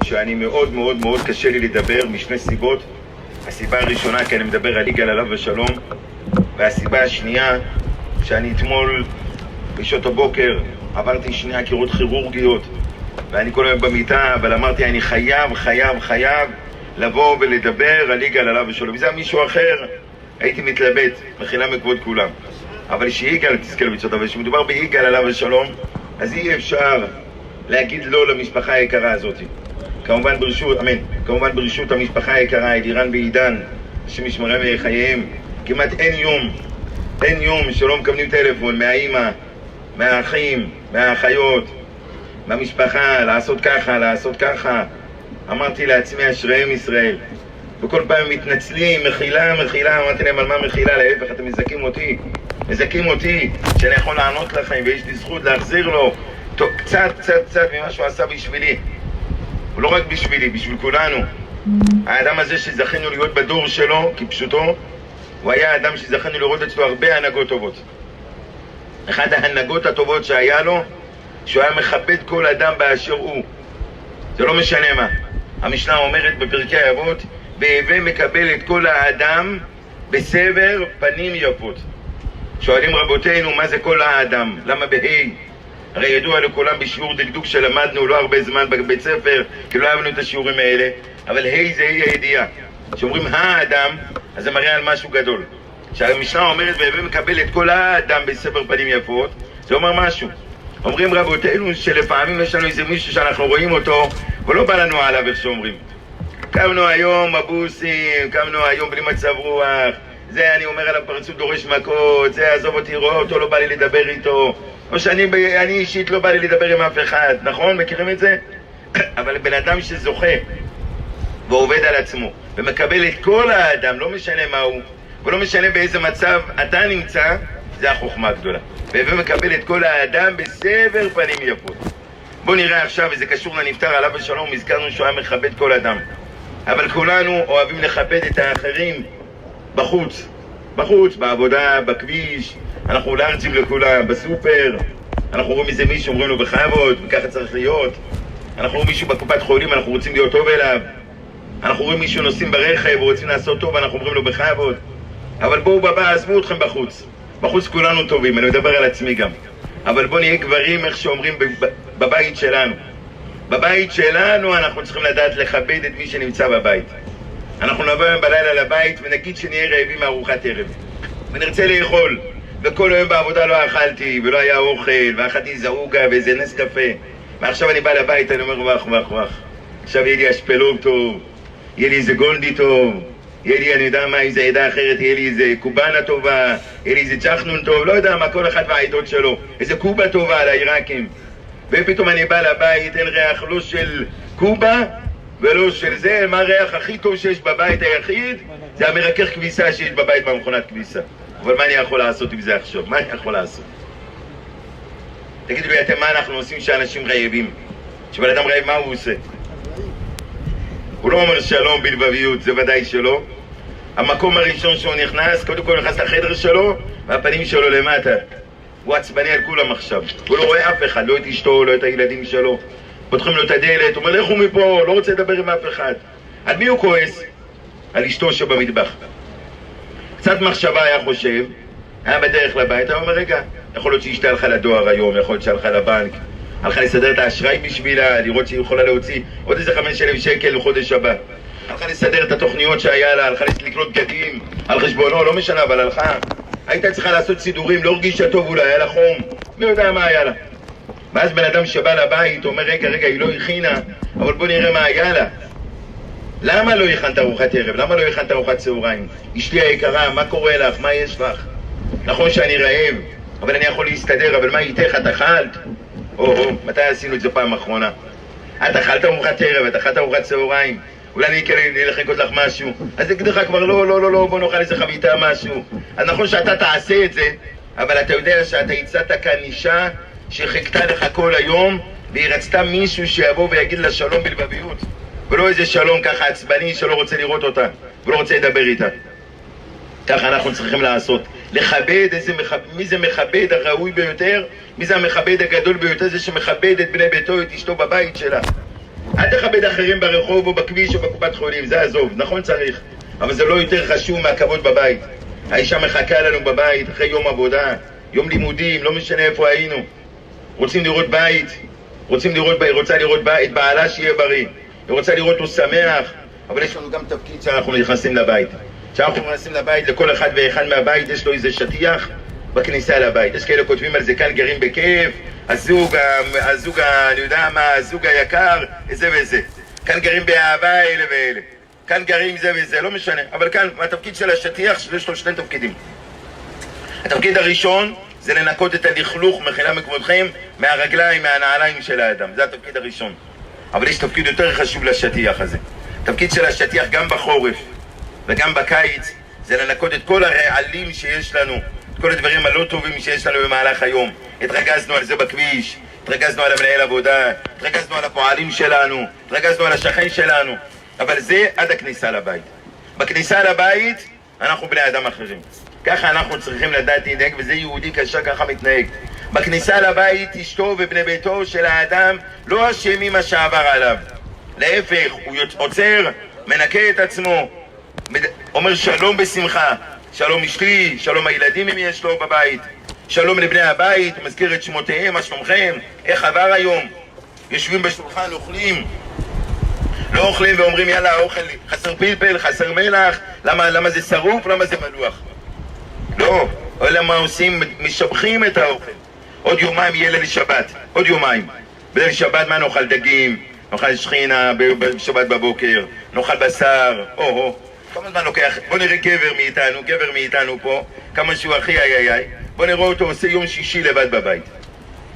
שאני מאוד מאוד מאוד קשה לי לדבר משני סיבות. הסיבה הראשונה כי אני מדבר על יגאל עליו ושלום, והסיבה השנייה שאני אתמול בשעות הבוקר עברתי שני עקירות כירורגיות ואני כל היום במיטה, אבל אמרתי אני חייב לבוא ולדבר על יגאל עליו ושלום. אם זה מישהו אחר הייתי מתלבט, מחילה מכבוד כולם, אבל שיגאל תזכה לביצות, אבל כשמדובר ביגאל עליו ושלום אז אי אפשר להגיד לא למשפחה היקרה הזאת. כמובן ברשות, אמן, כמובן ברשות המשפחה היקרה, אלירן ועידן, שמשמרם מחייהם. כמעט אין יום שלא מקבלים טלפון מהאימא, מהאחים, מהאחיות, מהמשפחה, לעשות ככה. אמרתי לעצמי אשריהם ישראל, וכל פעם מתנצלים, מחילה, אמרתי להם על מה מחילה? להפך, אתם מזכים אותי שאני יכול לענות לכם ויש לי זכות להחזיר לו קצת ממה שהוא עשה בשבילי, ולא רק בשבילי, בשביל כולנו. האדם הזה שזכינו להיות בדור שלו כפשוטו, הוא היה האדם שזכינו לראות אצלו הרבה הנהגות טובות. אחד ההנהגות הטובות שהיה לו, שהוא היה מכבד כל אדם באשר הוא, זה לא משנה מה. המשנה אומרת בפרקי אבות, בהווה מקבל את כל האדם בסבר פנים יפות. שואלים רבותינו מה זה כל האדם, למה בהי? הרי ידוע לכולם בשיעור דקדוק שלמדנו לא הרבה זמן בבית ספר, כי לא אהבנו את השיעורים האלה, אבל ה' זה ה' הידיעה. כשאומרים האדם, אז זה מראה על משהו גדול. כשהמשנה אומרת והווה מקבל את כל האדם בסבר פנים יפות, זה אומר משהו. אומרים רבותינו שלפעמים יש לנו איזה מישהו שאנחנו רואים אותו ולא בא לנו עליו, איך שאומרים. קמנו היום מבוסים, קמנו היום בלי מצב רוח, זה אני אומר עליו פרצות דורש מכות, זה עזוב אותי, רואה אותו, לא בא לי לדבר איתו, או שאני אישית לא בא לי לדבר עם אף אחד, נכון? מכירים את זה? אבל בן אדם שזוכה ועובד על עצמו ומקבל את כל האדם, לא משנה מה הוא ולא משנה באיזה מצב אתה נמצא, זה החוכמה הגדולה. ומקבל את כל האדם בסבר פנים יפות. בואו נראה עכשיו, וזה קשור לנפטר עליו ושלום, הזכרנו שהוא היה מכבד כל אדם, אבל כולנו אוהבים לכבד את האחרים בחוץ, בעבודה, בכביש, אנחנו לארג'ים לכולם, בסופר, אנחנו רואים איזה מישהו, אומרים לו בכבוד, וככה צריך להיות. אנחנו רואים מישהו בקופת חולים, אנחנו רוצים להיות טוב אליו. אנחנו רואים מישהו נוסעים ברכב ורוצים לעשות טוב, אנחנו אומרים לו בכבוד. אבל בואו בבא, עזבו אתכם בחוץ כולנו טובים, אני מדבר על עצמי גם, אבל בואו נהיה גברים, איך שאומרים, בבית שלנו אנחנו צריכים לדעת לכבד את מי שנמצא בבית. אנחנו נבוא היום בלילה לבית ונגיד שנהיה רעבים מארוחת ערב ונרצה לאכול, וכל היום בעבודה לא אכלתי ולא היה אוכל, ואכלתי איזה עוגה ואיזה נס קפה, ועכשיו אני בא לבית, אני אומר וואח, עכשיו יהיה לי אשפלוג טוב, יהיה לי איזה גולדי טוב, יהיה לי, אני יודע מה, איזה עדה אחרת, יהיה לי איזה קובנה טובה, יהיה לי איזה צ'חנון טוב, לא יודע מה, כל אחד והעדות שלו, איזה קובה טובה על העיראקים. ופתאום אני בא לבית, אין ריח לא של קובה ולא של זה, מה הריח הכי טוב שיש בבית היחיד? זה המרכך כביסה שיש בבית במכונת כביסה. אבל מה אני יכול לעשות עם זה עכשיו? מה אני יכול לעשות? תגידו לי אתם, מה אנחנו עושים שאנשים רעבים? שבן אדם רעב, מה הוא עושה? הוא לא אומר שלום בלבביות, זה ודאי שלא. המקום הראשון שהוא נכנס, קודם כל נכנס לחדר שלו והפנים שלו למטה. הוא עצבני על כולם עכשיו, הוא לא רואה אף אחד, לא את אשתו, לא את הילדים שלו. פותחים לו את הדלת, הוא אומר לכו מפה, לא רוצה לדבר עם אף אחד. על מי הוא כועס? על אשתו שבמטבח. קצת מחשבה היה חושב, היה בדרך לבית, היה אומר רגע, יכול להיות שאשתה הלכה לדואר היום, יכול להיות שהלכה לבנק, הלכה לסדר את האשראי בשבילה, לראות שהיא יכולה להוציא עוד איזה 5,000 שקל לחודש הבא, הלכה לסדר את התוכניות שהיה לה, הלכה לקנות בגדים על חשבונו, לא משנה, אבל הלכה, הייתה צריכה לעשות סידורים, לא הרגישה טוב אולי, היה לה חום, מי יודע מה היה לה. ואז בן אדם שבא לבית אומר רגע, היא לא הכינה, אבל בוא נראה מה היה לה. למה לא הכנת ארוחת ערב? למה לא הכנת ארוחת צהריים? אשתי היקרה, מה קורה לך? מה יש לך? נכון שאני רעב, אבל אני יכול להסתדר, אבל מה איתך? את אכלת? מתי עשינו את זה פעם אחרונה? את אכלת ארוחת ערב, את אכלת ארוחת צהריים, אולי אני אלך לקנות לך משהו, אז נגיד לך כבר לא, בוא נאכל איזה חביתה משהו. אז נכון שאתה תעשה את זה, אבל אתה יודע שאתה הצעת כאן אישה שחיכתה לך כל היום, והיא רצתה מישהו שיבוא ויגיד לה שלום בלבביות, ולא איזה שלום ככה עצבני שלא רוצה לראות אותה ולא רוצה לדבר איתה. ככה אנחנו צריכים לעשות, לכבד. מי זה מכבד הראוי ביותר? מי זה המכבד הגדול ביותר? זה שמכבד את בני ביתו, את אשתו בבית שלה. אל תכבד אחרים ברחוב או בכביש או בקופת חולים, זה עזוב, נכון צריך, אבל זה לא יותר חשוב מהכבוד בבית. האישה מחכה לנו בבית אחרי יום עבודה, יום לימודים, לא משנה איפה היינו. רוצים לראות בית, רוצה לראות בית, בעלה שיהיה בריא, היא רוצה לראות הוא שמח, אבל יש לנו גם תפקיד שאנחנו נכנסים לבית. כשאנחנו נכנסים לבית, לכל אחד ואחד מהבית יש לו איזה שטיח בכניסה לבית. יש כאלה כותבים על זה, כאן גרים בכיף, הזוג, אני יודע מה, הזוג היקר, זה וזה. כאן גרים באהבה, אלה ואלה. כאן גרים זה וזה, לא משנה. אבל כאן, התפקיד של השטיח, יש לו שני תפקידים. התפקיד הראשון זה לנקות את הלכלוך, מחילה מכבודכם, מהרגליים, מהנעליים של האדם. זה התפקיד הראשון. אבל יש תפקיד יותר חשוב לשטיח הזה. התפקיד של השטיח גם בחורף וגם בקיץ זה לנקות את כל הרעלים שיש לנו, את כל הדברים הלא טובים שיש לנו במהלך היום. התרגזנו על זה בכביש, התרגזנו על המנהל עבודה, התרגזנו על הפועלים שלנו, התרגזנו על השכן שלנו, אבל זה עד הכניסה לבית. בכניסה לבית אנחנו בני אדם אחרים, ככה אנחנו צריכים לדעת להתנהג, וזה יהודי קשה ככה מתנהג. בכניסה לבית אשתו ובני ביתו של האדם לא אשמים מה שעבר עליו, להפך, הוא עוצר, מנקה את עצמו, אומר שלום בשמחה, שלום אשתי, שלום הילדים אם יש לו בבית, שלום לבני הבית, מזכיר את שמותיהם, מה שלומכם, איך עבר היום, יושבים בשולחן, אוכלים, לא אוכלים ואומרים יאללה האוכל חסר פלפל, חסר מלח, למה זה שרוף, למה זה מלוח, לא, אלא מה עושים, משבחים את האוכל. עוד יומיים יהיה ליל שבת, עוד יומיים, בליל שבת מה נאכל? דגים, נאכל שכינה בשבת בבוקר, נאכל בשר, כמה זמן לוקח? בוא נראה גבר מאיתנו פה, כמה שהוא הכי איי, בוא נראה אותו עושה יום שישי לבד בבית.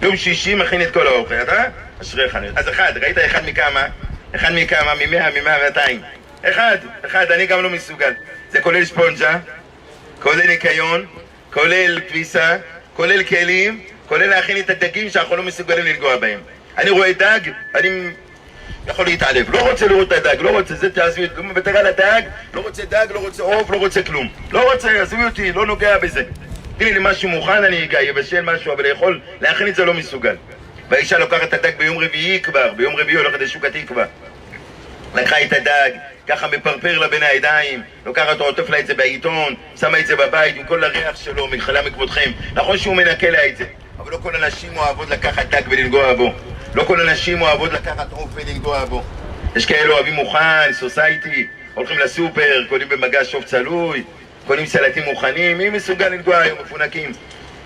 יום שישי מכין את כל האוכל, אתה? אשריך. אז ראית אחד מכמה? מ-100, מ-200. אחד, אני גם לא מסוגל. זה כולל ספונג'ה, כולל ניקיון, כולל כביסה, כולל כלים, כולל להכין את הדגים שאנחנו לא מסוגלים לנגוע בהם. אני רואה דג, אני יכול להתעלב, לא רוצה לראות את הדג, לא רוצה, זה תעזבי, לא מוותר על הדג, לא רוצה דג, לא רוצה עוף, לא רוצה כלום. לא רוצה, עזבי אותי, לא נוגע בזה. תני לי משהו מוכן, אני אגע, יבשל משהו, אבל יכול להכין את זה לא מסוגל. והאישה לוקחת את הדג ביום רביעי כבר, ביום רביעי הולכת לשוק התקווה. לקחה את הדג, ככה מפרפר לה בין הידיים, לוקחת אותו, עוטף לה את זה בעיתון, שמה את זה בבית עם כל הריח שלו, מחילה מכבודכם. נכון שהוא מנקה לה את זה, אבל לא כל הנשים אוהבות לקחת דג ולנגוע בו. לא כל הנשים אוהבות לקחת עוף ולנגוע בו. יש כאלה אוהבים מוכן, סוסייטי, הולכים לסופר, קונים במגש שוף צלוי, קונים סלטים מוכנים, מי מסוגל לנגוע היום מפונקים?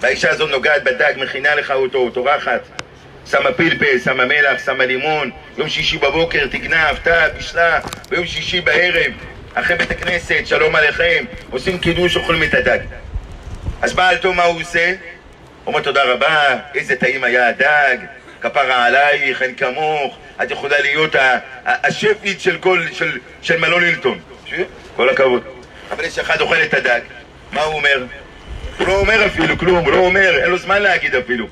והאישה הזאת נוגעת בדג, מכינה לך אותו, טורחת, שמה פלפל, שמה מלח, שמה לימון, יום שישי בבוקר תגנב, בישלה, ביום שישי בערב, אחרי בית הכנסת, שלום עליכם, עושים קידוש, אוכלים את הדג. אז בעל טוב מה הוא עושה? אומר תודה רבה, איזה טעים היה הדג, כפרה עלייך, אין כמוך, את יכולה להיות השפית של מלון הילטון, כל הכבוד. אבל יש אחד אוכל את הדג, מה הוא אומר? הוא לא אומר אפילו כלום, הוא לא אומר, אין לו זמן להגיד אפילו.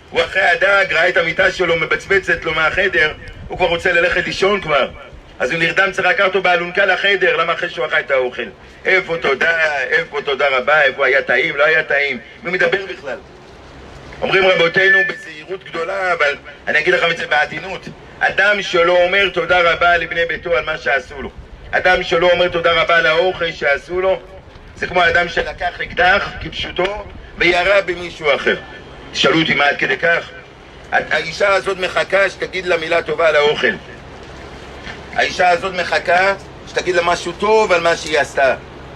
הוא אחרי הדג, ראה את המיטה שלו מבצבצת לו מהחדר, הוא כבר רוצה ללכת לישון כבר. אז הוא נרדם, צריך לקחת אותו באלונקה לחדר, למה אחרי שהוא אכל את האוכל? איפה תודה רבה, איפה היה טעים, לא היה טעים, מי מדבר בכלל? אומרים רבותינו בזהירות גדולה, אבל אני אגיד לכם את זה בעדינות. אדם שלא אומר תודה רבה לבני ביתו על מה שעשו לו, אדם שלא אומר תודה רבה לאוכל שעשו לו, זה כמו אדם שלקח אקדח כפשוטו וירה במישהו אחר. שאלו אותי מה עד כדי כך? האישה הזאת מחכה שתגיד לה מילה טובה על האוכל. האישה הזאת מחכה שתגיד לה משהו טוב על מה שהיא עשתה.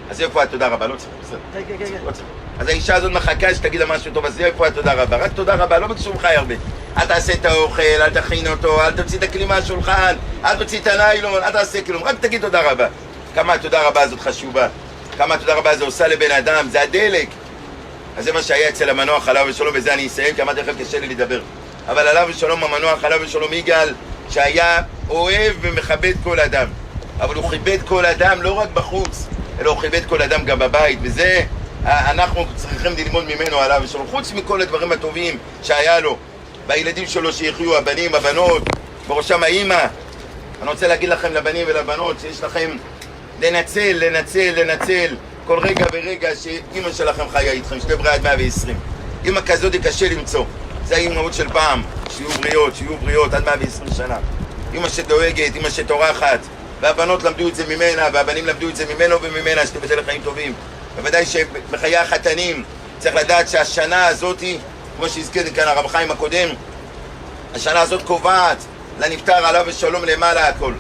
אז איפה התודה רבה? לא צריך, בסדר. אז האישה הזאת מחכה שתגיד לה משהו טוב, אז איפה התודה רבה? רק תודה רבה, לא ביקשו ממך הרבה. אל תעשה את האוכל, אל תכין אותו, אל תוציא את הכלים מהשולחן, אל תוציא את הניילון, אל תעשה כלום, רק תגיד תודה רבה. כמה התודה רבה הזאת חשובה, כמה התודה רבה זה עושה לבן אדם, זה הדלק. אז זה מה שהיה אצל המנוח עליו ושלום, וזה אני אסיים, כי אמרתי לכם קשה לי לדבר. אבל עליו ושלום, המנוח עליו ושלום יגאל, שהיה אוהב ומכבד כל אדם. אבל הוא כיבד כל אדם לא רק בחוץ, אלא הוא כיבד כל אדם גם בבית, וזה אנחנו צריכים ללמוד ממנו עליו ושלום. חוץ מכל הדברים הטובים שהיה לו, והילדים שלו שיחיו, הבנים, הבנות, בראשם האמא. אני רוצה להגיד לכם לבנים ולבנות שיש לכם לנצל כל רגע ורגע שאמא שלכם חיה איתכם, שתי ברי עד 120. אמא כזאת קשה למצוא, זה האמהות של פעם, שיהיו בריאות עד 120 שנה. אמא שדואגת, אמא שטורחת, והבנות למדו את זה ממנה, והבנים למדו את זה ממנו וממנה, שתבטל לחיים טובים. בוודאי שבחיי החתנים צריך לדעת שהשנה הזאת, כמו שהזכיר כאן הרב חיים הקודם, השנה הזאת קובעת לנפטר עליו ושלום למעלה הכל.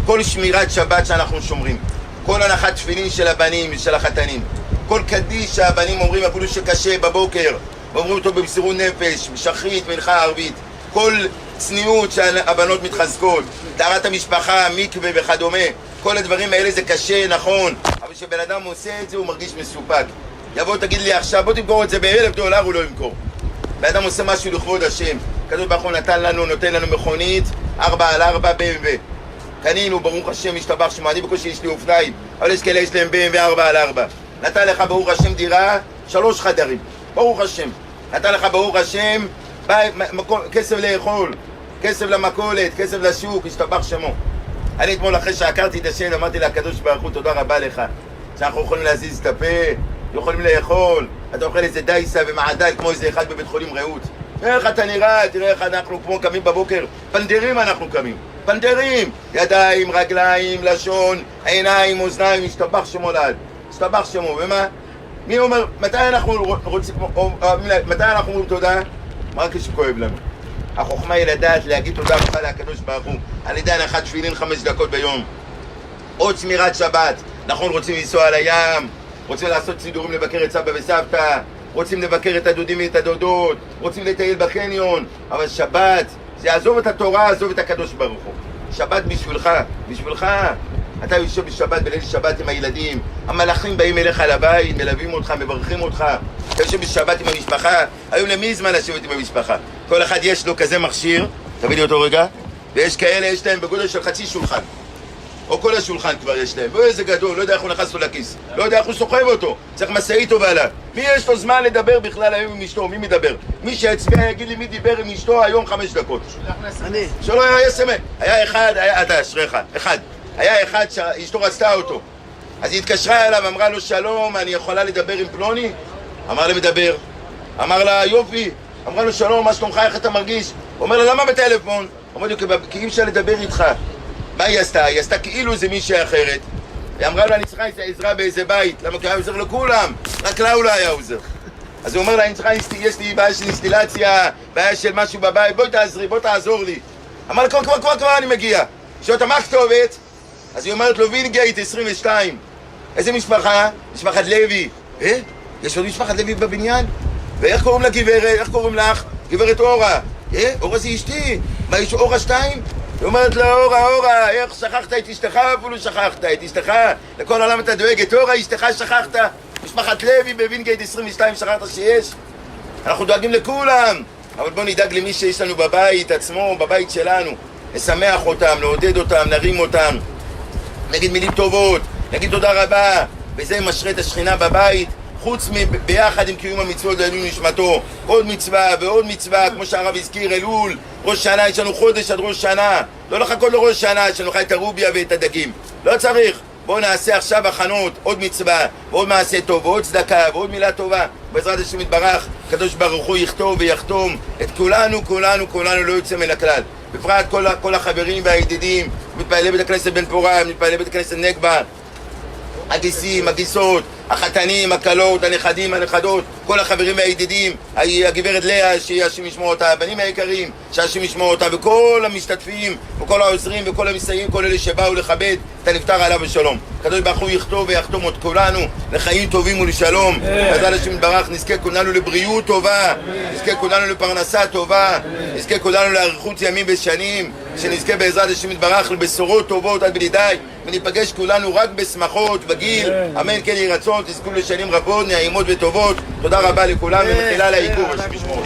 כל שמירת שבת שאנחנו שומרים, כל הנחת תפילין של הבנים ושל החתנים, כל קדיש שהבנים אומרים אפילו שקשה בבוקר, ואומרים אותו במסירות נפש, שחרית, מנחה ערבית, כל צניעות שהבנות מתחזקות, טהרת המשפחה, מקווה וכדומה, כל הדברים האלה זה קשה, נכון, אבל כשבן אדם עושה את זה הוא מרגיש מסופק. יבוא תגיד לי עכשיו, בוא תמכור את זה ב$1,000, הוא לא ימכור. בן אדם עושה משהו לכבוד השם. הקדוש ברוך הוא נותן לנו מכונית 4x4 BMW. קנינו, ברוך השם, משתבח שמו, אני בקושי יש לי אופניים, אבל יש כאלה יש להם BMW 4x4. נתן לך ברוך השם דירה 3 חדרים, ברוך השם. נתן לך ברוך השם כסף לאכול, כסף למכולת, כסף לשוק, משתבח שמו. אני אתמול אחרי שהכרתי את השם אמרתי לקדוש ברוך הוא תודה רבה לך שאנחנו יכולים להזיז את הפה, יכולים לאכול, אתה אוכל איזה דייסה ומעדל כמו איזה אחד בבית חולים רעות. איך אתה נראה, תראה איך אנחנו כמו קמים בבוקר, פנדרים אנחנו קמים, פנדרים, ידיים, רגליים, לשון, עיניים, אוזניים, משתבח שמו לעד, משתבח שמו. ומה? מי אומר, מתי אנחנו אומרים תודה? רק כשכואב לנו. החוכמה היא לדעת להגיד תודה רבה לקדוש ברוך הוא על ידי הנחת תפילין 5 דקות ביום, עוד שמירת שבת. נכון, רוצים לנסוע על הים, רוצים לעשות סידורים לבקר את סבא וסבתא, רוצים לבקר את הדודים ואת הדודות, רוצים לטייל בקניון, אבל שבת זה עזוב את התורה, עזוב את הקדוש ברוך הוא. שבת בשבילך, בשבילך. אתה יושב בשבת, בליל שבת עם הילדים, המלאכים באים אליך לבית, מלווים אותך, מברכים אותך. אתה יושב בשבת עם המשפחה, היום למי זמן לשבת עם המשפחה? כל אחד יש לו כזה מכשיר, תביא לי אותו רגע, ויש כאלה, יש להם בגודל של חצי שולחן, או כל השולחן כבר יש להם, ואיזה גדול, לא יודע איך הוא נכנס לו לכיס, לא יודע איך הוא סוחב אותו, צריך מסעית טובה. מי יש לו זמן לדבר בכלל היום עם אשתו? מי מדבר? מי שהצביע יגיד לי מי דיבר עם אשתו היום 5 דקות. אני. שלא היה סמא. היה אחד, אתה אשריך, אחד. היה אחד שאשתו רצתה אותו, אז היא התקשרה אליו, אמרה לו שלום, אני יכולה לדבר עם פלוני? אמר לה מדבר. אמר לה יופי. אמרה לו שלום, מה שלומך, איך אתה מרגיש? הוא אומר לה למה בטלפון? אמר לי כי אי אפשר לדבר איתך. מה היא עשתה? היא עשתה כאילו זה מישהי אחרת. היא אמרה לו אני צריכה עזרה באיזה בית. למה? כי היה עוזר לכולם, רק לה הוא לא היה עוזר. אז הוא אומר לה יש לי בעיה של אינסטילציה, בעיה של משהו בבית, בואי תעזרי, בוא תעזור לי. אמר לה כבר אני מגיע. שואלת מה כתובת? אז היא אומרת לו וינגייט 22. איזה משפחה? משפחת לוי. יש עוד משפחת לוי בבניין? ואיך קוראים לגברת? איך קוראים לך? גברת אורה. אורה זה אשתי. מה יש אורה 2? היא אומרת לה אורה, איך שכחת את אשתך? אפילו שכחת את אשתך. לכל העולם אתה דואגת, אורה אשתך שכחת. משפחת לוי בווינגייט 22 שכחת שיש. אנחנו דואגים לכולם, אבל בוא נדאג למי שיש לנו בבית עצמו, בבית שלנו. נשמח אותם, לעודד אותם, נרים אותם, נגיד מילים טובות, נגיד תודה רבה, וזה משרה את השכינה בבית, חוץ ביחד עם קיום המצוות לעילוי נשמתו. עוד מצווה ועוד מצווה, כמו שהרב הזכיר, אלול, ראש שנה, יש לנו חודש עד ראש שנה, לא לחכות לראש שנה, יש לנו את הרוביה ואת הדגים, לא צריך. בואו נעשה עכשיו הכנות, עוד מצווה, ועוד מעשה טוב, ועוד צדקה, ועוד מילה טובה. בעזרת השם יתברך, הקדוש ברוך הוא יכתוב ויחתום את כולנו לא יוצא מן הכלל. בפרט כל החברים והידידים, מתפעלי בית הכנסת בן פורת, מתפעלי בית הכנסת נגבה, הגיסים, הגיסות, החתנים, הכלות, הנכדים, הנכדות, כל החברים והידידים, הגברת לאה שהשם ישמור אותה, הבנים היקרים שהשם ישמור אותה, וכל המשתתפים וכל העוזרים וכל המסייעים, כל אלה שבאו לכבד את הנפטר עליו בשלום. הקדוש ברוך הוא יכתוב ויחתום את כולנו לחיים טובים ולשלום. בעזרת השם יתברך נזכה כולנו לבריאות טובה, נזכה כולנו לפרנסה טובה, נזכה כולנו לאריכות ימים ושנים, שנזכה בעזרת השם יתברך לבשורות טובות עד בלי די, וניפגש כולנו רק בשמחות בגיל, אמן כן יהי רצון, תזכו לשנים רבות, נעימות וטובות. תודה רבה לכולם ומחילה על העיכוב, השם ישמור.